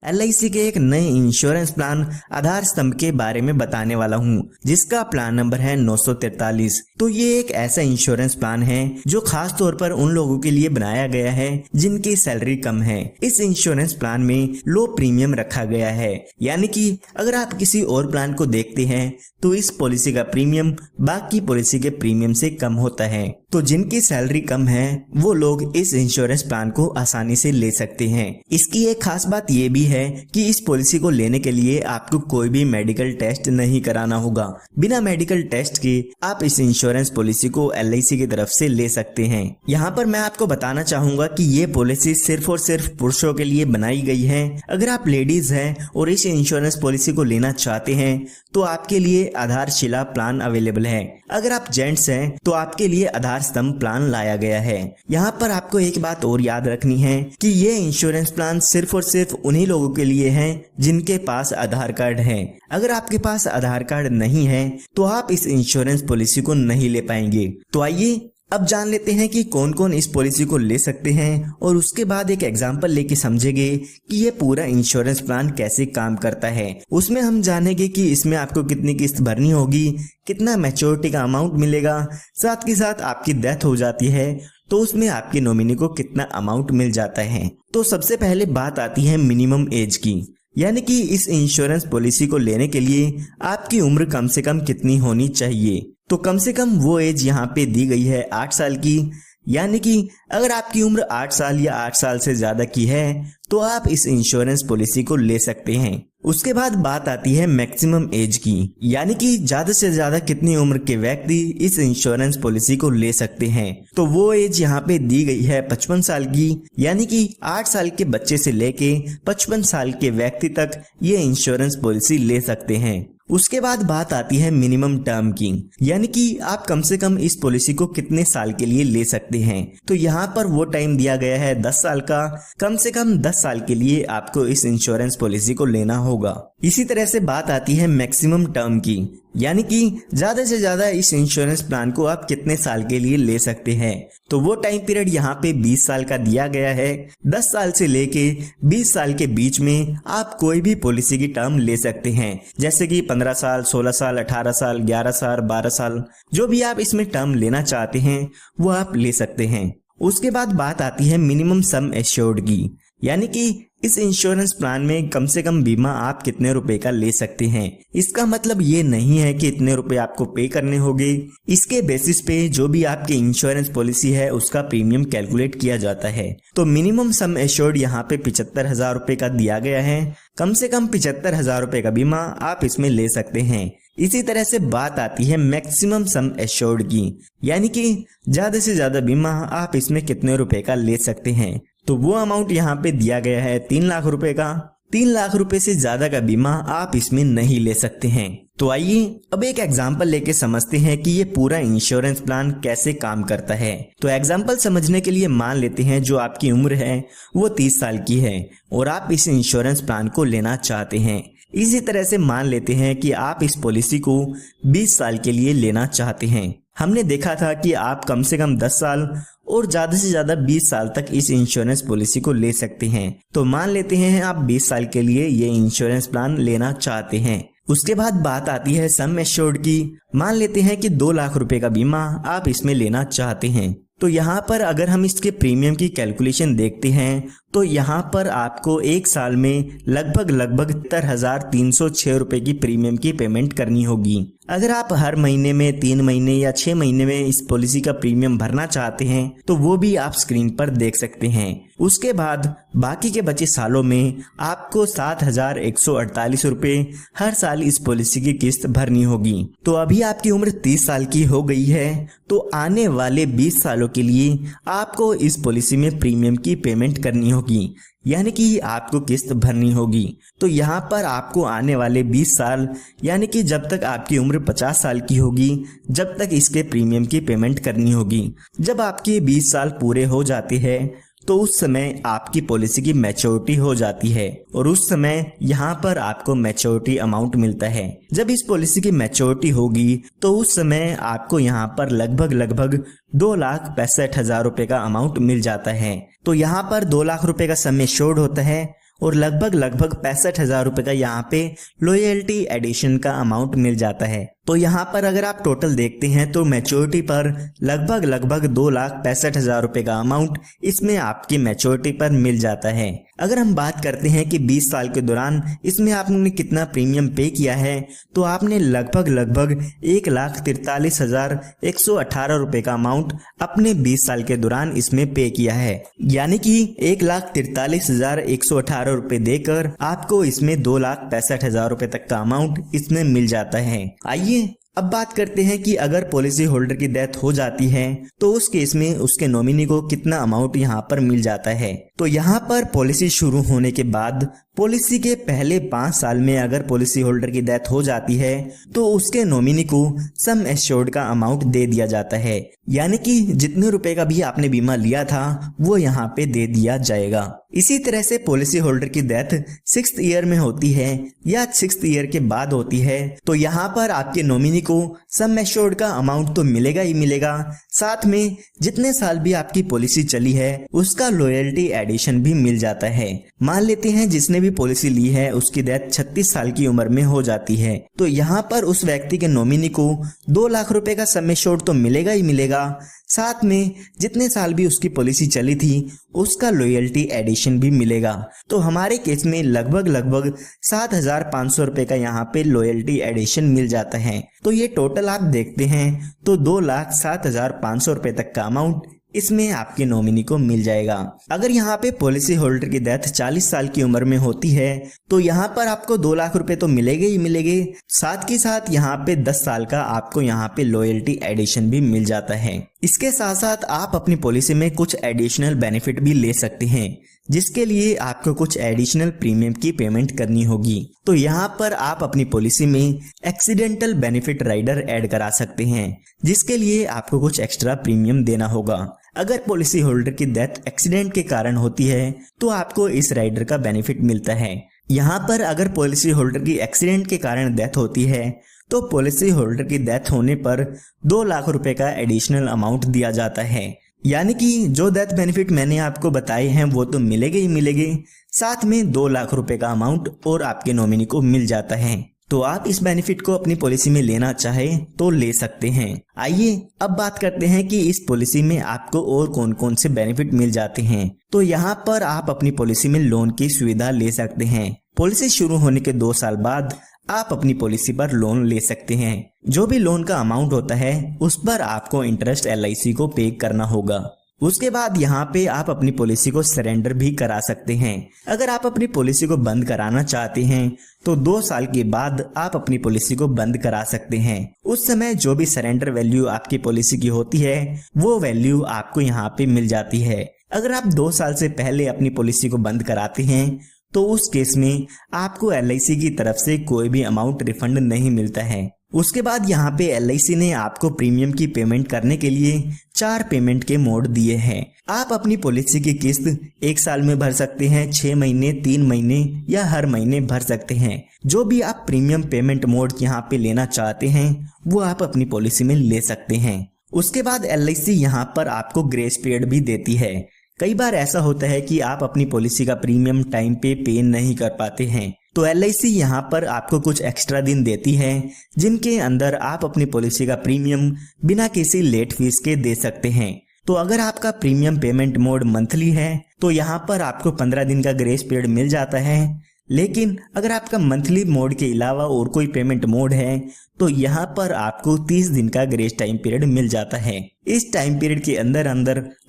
LIC के एक नए इंश्योरेंस प्लान आधार स्तंभ के बारे में बताने वाला हूँ, जिसका प्लान नंबर है 943। तो ये एक ऐसा इंश्योरेंस प्लान है जो खास तौर पर उन लोगों के लिए बनाया गया है जिनकी सैलरी कम है। इस इंश्योरेंस प्लान में लो प्रीमियम रखा गया है, यानी कि अगर आप किसी और प्लान को देखते हैं तो इस पॉलिसी का प्रीमियम बाकी पॉलिसी के प्रीमियम से कम होता है। तो जिनकी सैलरी कम है वो लोग इस इंश्योरेंस प्लान को आसानी से ले सकते हैं। इसकी एक खास बात ये भी है कि इस पॉलिसी को लेने के लिए आपको कोई भी मेडिकल टेस्ट नहीं कराना होगा। बिना मेडिकल टेस्ट के आप इस इंश्योरेंस पॉलिसी को LIC की तरफ से ले सकते हैं। यहाँ पर मैं आपको बताना चाहूंगा कि ये पॉलिसी सिर्फ और सिर्फ पुरुषों के लिए बनाई गई है। अगर आप लेडीज हैं और इस इंश्योरेंस पॉलिसी को लेना चाहते हैं तो आपके लिए आधारशिला प्लान अवेलेबल है। अगर आप जेंट्स हैं तो आपके लिए आधार स्तंभ प्लान लाया गया है। यहाँ पर आपको एक बात और याद रखनी है कि ये इंश्योरेंस प्लान सिर्फ और सिर्फ उन्हीं लोगों के लिए है जिनके पास आधार कार्ड है। अगर आपके पास आधार कार्ड नहीं है तो आप इस इंश्योरेंस पॉलिसी को नहीं ले पाएंगे। तो आइए अब जान लेते हैं कि कौन कौन इस पॉलिसी को ले सकते हैं और उसके बाद एक एग्जांपल लेके समझेंगे कि ये पूरा इंश्योरेंस प्लान कैसे काम करता है। उसमें हम जानेंगे कि इसमें आपको कितनी किस्त भरनी होगी, कितना मैच्योरिटी का अमाउंट मिलेगा, साथ के साथ आपकी डेथ हो जाती है तो उसमें आपके नॉमिनी को कितना अमाउंट मिल जाता है। तो सबसे पहले बात आती है मिनिमम एज की, यानी कि इस इंश्योरेंस पॉलिसी को लेने के लिए आपकी उम्र कम से कम कितनी होनी चाहिए। तो कम से कम वो एज यहाँ पे दी गई है 8 साल की, यानी कि अगर आपकी उम्र 8 साल या 8 साल से ज्यादा की है तो आप इस इंश्योरेंस पॉलिसी को ले सकते हैं। उसके बाद बात आती है मैक्सिमम एज की, यानी कि ज्यादा से ज्यादा कितनी उम्र के व्यक्ति इस इंश्योरेंस पॉलिसी को ले सकते हैं। तो वो एज यहाँ पे दी गई है 55 साल की, यानी कि 8 साल के बच्चे से लेके 55 साल के व्यक्ति तक ये इंश्योरेंस पॉलिसी ले सकते हैं। उसके बाद बात आती है मिनिमम टर्म की, यानी कि आप कम से कम इस पॉलिसी को कितने साल के लिए ले सकते हैं। तो यहाँ पर वो टाइम दिया गया है 10 साल का। कम से कम 10 साल के लिए आपको इस इंश्योरेंस पॉलिसी को लेना होगा। इसी तरह से बात आती है मैक्सिमम टर्म की, यानी कि ज्यादा से ज्यादा इस इंश्योरेंस प्लान को आप कितने साल के लिए ले सकते हैं। तो वो टाइम पीरियड यहाँ पे 20 साल का दिया गया है। 10 साल से लेके 20 साल के बीच में आप कोई भी पॉलिसी की टर्म ले सकते हैं, जैसे कि 15 साल, 16 साल, 18 साल, 11 साल, 12 साल, जो भी आप इसमें टर्म लेना चाहते हैं वो आप ले सकते हैं। उसके बाद बात आती है मिनिमम सम एश्योर्ड की, यानी कि इस इंश्योरेंस प्लान में कम से कम बीमा आप कितने रुपए का ले सकते हैं। इसका मतलब ये नहीं है कि इतने रुपए आपको पे करने होंगे। इसके बेसिस पे जो भी आपकी इंश्योरेंस पॉलिसी है उसका प्रीमियम कैलकुलेट किया जाता है। तो मिनिमम सम एश्योर्ड यहाँ पे 75,000 रुपए का दिया गया है। कम से कम 75,000 रुपए का बीमा आप इसमें ले सकते हैं। इसी तरह से बात आती है मैक्सिमम सम एश्योर्ड की, यानी कि ज्यादा से ज्यादा बीमा आप इसमें कितने रुपए का ले सकते हैं। तो वो अमाउंट यहाँ पे दिया गया है 3 लाख रुपए का। 3 लाख रुपए से ज्यादा का बीमा आप इसमें नहीं ले सकते हैं। तो आइए अब एक एग्जांपल लेके समझते हैं कि ये पूरा इंश्योरेंस प्लान कैसे काम करता है। तो एग्जांपल समझने के लिए मान लेते हैं जो आपकी उम्र है वो 30 साल की है और आप इस इंश्योरेंस प्लान को लेना चाहते हैं। इसी तरह से मान लेते हैं कि आप इस पॉलिसी को 20 साल के लिए लेना चाहते हैं। हमने देखा था कि आप कम से कम 10 साल और ज्यादा से ज्यादा 20 साल तक इस इंश्योरेंस पॉलिसी को ले सकते हैं। तो मान लेते हैं आप 20 साल के लिए ये इंश्योरेंस प्लान लेना चाहते हैं। उसके बाद बात आती है सम एश्योर्ड की। मान लेते हैं कि 2 लाख रुपए का बीमा आप इसमें लेना चाहते हैं। तो यहाँ पर अगर हम इसके प्रीमियम की कैलकुलेशन देखते हैं तो यहाँ पर आपको एक साल में लगभग 73,306 रुपए की प्रीमियम की पेमेंट करनी होगी। अगर आप हर महीने में 3 महीने या 6 महीने में इस पॉलिसी का प्रीमियम भरना चाहते हैं तो वो भी आप स्क्रीन पर देख सकते हैं। उसके बाद बाकी के बचे सालों में आपको 7,148 रुपए हर साल इस पॉलिसी की किस्त भरनी होगी। तो अभी आपकी उम्र 30 साल की हो गई है, तो आने वाले 20 सालों के लिए आपको इस पॉलिसी में प्रीमियम की पेमेंट करनी होगी, यानी कि आपको किस्त भरनी होगी। तो यहाँ पर आपको आने वाले 20 साल, यानी कि जब तक आपकी उम्र 50 साल की होगी, जब तक इसके प्रीमियम की पेमेंट करनी होगी। जब आपके 20 साल पूरे हो जाते हैं तो उस समय आपकी पॉलिसी की मैच्योरिटी हो जाती है और उस समय यहाँ पर आपको मैच्योरिटी अमाउंट मिलता है। जब इस पॉलिसी की मैच्योरिटी होगी तो उस समय आपको यहाँ पर लगभग 2,65,000 रुपए का अमाउंट मिल जाता है। तो यहाँ पर 2 लाख रुपए का सम एश्योर्ड होता है और लगभग 65,000 रुपए का यहाँ पे लॉयल्टी एडिशन का अमाउंट मिल जाता है। तो यहाँ पर अगर आप टोटल देखते हैं तो मैच्योरिटी पर लगभग 2,65,000 रुपए का अमाउंट इसमें आपकी मैच्योरिटी पर मिल जाता है। अगर हम बात करते हैं कि 20 साल के दौरान इसमें आपने कितना प्रीमियम पे किया है, तो आपने लगभग 1,43,118 रुपए का अमाउंट अपने 20 साल के दौरान इसमें पे किया है। यानी कि 1,43,118 रुपए देकर आपको इसमें 2,65,000 रुपए तक का अमाउंट इसमें मिल जाता है। आइए अब बात करते हैं कि अगर पॉलिसी होल्डर की डेथ हो जाती है तो उस केस में उसके नॉमिनी को कितना अमाउंट यहाँ पर मिल जाता है। तो यहाँ पर पॉलिसी शुरू होने के बाद पॉलिसी के पहले 5 साल में अगर पॉलिसी होल्डर की डेथ हो जाती है तो उसके नॉमिनी को सम एश्योर्ड का अमाउंट दे दिया जाता है। यानी कि जितने रुपए का भी आपने बीमा लिया था वो यहाँ पे दे दिया जाएगा। इसी तरह से पॉलिसी होल्डर की डेथ 6th ईयर में होती है या 6th ईयर के बाद होती है तो यहाँ पर आपके नॉमिनी को सम एश्योर्ड का अमाउंट तो मिलेगा ही मिलेगा, साथ में जितने साल भी आपकी पॉलिसी चली है उसका लॉयल्टी एडिशन भी मिल जाता है। मान लेते हैं जिसने भी पॉलिसी ली है उसकी डेथ 36 साल की उम्र में हो जाती है तो यहाँ पर उस व्यक्ति के नॉमिनी को 2 लाख रुपए का सम एश्योर्ड तो मिलेगा ही मिलेगा, साथ में जितने साल भी उसकी पॉलिसी चली थी उसका लॉयल्टी एडिशन भी मिलेगा। तो हमारे केस में लगभग 7,500 रुपए का यहाँ पे लॉयल्टी एडिशन मिल जाता है। तो ये टोटल आप देखते हैं तो 2,07,500 रुपए तक का अमाउंट इसमें आपके नॉमिनी को मिल जाएगा। अगर यहाँ पे पॉलिसी होल्डर की डेथ 40 साल की उम्र में होती है तो यहाँ पर आपको 2 लाख रुपए तो मिलेंगे ही मिलेंगे, साथ ही साथ यहाँ पे 10 साल का आपको यहाँ पे लॉयल्टी एडिशन भी मिल जाता है। इसके साथ साथ आप अपनी पॉलिसी में कुछ एडिशनल बेनिफिट भी ले सकते हैं जिसके लिए आपको कुछ एडिशनल प्रीमियम की पेमेंट करनी होगी। तो यहाँ पर आप अपनी पॉलिसी में एक्सीडेंटल बेनिफिट राइडर ऐड करा सकते हैं जिसके लिए आपको कुछ एक्स्ट्रा प्रीमियम देना होगा। अगर पॉलिसी होल्डर की डेथ एक्सीडेंट के कारण होती है तो आपको इस राइडर का बेनिफिट मिलता है। यहाँ पर अगर पॉलिसी होल्डर की एक्सीडेंट के कारण डेथ होती है तो पॉलिसी होल्डर की डेथ होने पर 2 लाख रुपए का एडिशनल अमाउंट दिया जाता है। यानी कि जो डेथ बेनिफिट मैंने आपको बताए हैं वो तो मिलेंगे ही मिलेंगे, साथ में 2 लाख रुपए का अमाउंट और आपके नॉमिनी को मिल जाता है। तो आप इस बेनिफिट को अपनी पॉलिसी में लेना चाहे तो ले सकते हैं। आइए अब बात करते हैं कि इस पॉलिसी में आपको और कौन कौन से बेनिफिट मिल जाते हैं। तो यहाँ पर आप अपनी पॉलिसी में लोन की सुविधा ले सकते हैं। पॉलिसी शुरू होने के 2 साल बाद आप अपनी पॉलिसी पर लोन ले सकते हैं। जो भी लोन का अमाउंट होता है उस पर आपको इंटरेस्ट LIC को पे करना होगा। उसके बाद यहाँ पे आप अपनी पॉलिसी को सरेंडर भी करा सकते हैं। अगर आप अपनी पॉलिसी को बंद कराना चाहते हैं तो 2 साल के बाद आप अपनी पॉलिसी को बंद करा सकते हैं। उस समय जो भी सरेंडर वैल्यू आपकी पॉलिसी की होती है वो वैल्यू आपको यहाँ पे मिल जाती है। अगर आप 2 साल से पहले अपनी पॉलिसी को बंद कराते हैं तो उस केस में आपको LIC की तरफ से कोई भी अमाउंट रिफंड नहीं मिलता है। उसके बाद यहाँ पे LIC ने आपको प्रीमियम की पेमेंट करने के लिए 4 पेमेंट के मोड दिए हैं। आप अपनी पॉलिसी की किस्त 1 साल में भर सकते हैं, 6 महीने, 3 महीने या हर महीने भर सकते हैं। जो भी आप प्रीमियम पेमेंट मोड यहाँ पे लेना चाहते हैं वो आप अपनी पॉलिसी में ले सकते हैं। उसके बाद LIC यहाँ पर आपको ग्रेस पीरियड भी देती है। कई बार ऐसा होता है कि आप अपनी पॉलिसी का प्रीमियम टाइम पे नहीं कर पाते हैं तो LIC यहाँ पर आपको कुछ एक्स्ट्रा दिन देती है जिनके अंदर आप अपनी पॉलिसी का प्रीमियम बिना किसी लेट फीस के दे सकते हैं। तो अगर आपका प्रीमियम पेमेंट मोड मंथली है तो यहाँ पर आपको 15 दिन का ग्रेस पीरियड मिल जाता है, लेकिन अगर आपका मंथली मोड के अलावा और कोई पेमेंट मोड है तो यहाँ पर आपको 30 दिन का ग्रेस टाइम पीरियड मिल जाता है। इस टाइम पीरियड के अंदर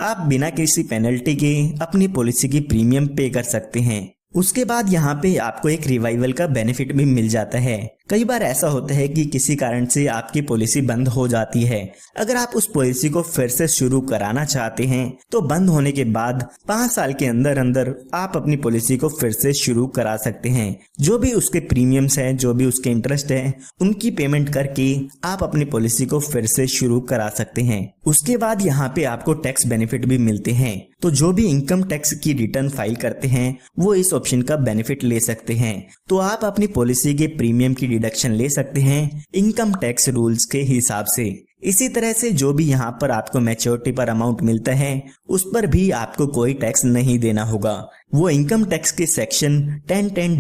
आप बिना किसी पेनल्टी के अपनी पॉलिसी की प्रीमियम पे कर सकते हैं। उसके बाद यहाँ पे आपको एक रिवाइवल का बेनिफिट भी मिल जाता है। कई बार ऐसा होता है कि किसी कारण से आपकी पॉलिसी बंद हो जाती है। अगर आप उस पॉलिसी को फिर से शुरू कराना चाहते हैं तो बंद होने के बाद 5 साल के अंदर आप अपनी पॉलिसी को फिर से शुरू करा सकते हैं। जो भी उसके प्रीमियम्स हैं, जो भी उसके इंटरेस्ट है, उनकी पेमेंट करके आप अपनी पॉलिसी को फिर से शुरू करा सकते हैं। उसके बाद यहाँ पे आपको टैक्स बेनिफिट भी मिलते हैं। तो जो भी इनकम टैक्स की रिटर्न फाइल करते हैं वो इस ऑप्शन का बेनिफिट ले सकते हैं। तो आप अपनी पॉलिसी के प्रीमियम की डिडक्शन ले सकते हैं इनकम टैक्स रूल्स के हिसाब से। इसी तरह से जो भी यहाँ पर आपको मैच्योरिटी पर अमाउंट मिलता है उस पर भी आपको कोई टैक्स नहीं देना होगा। वो इनकम टैक्स के सेक्शन 1010D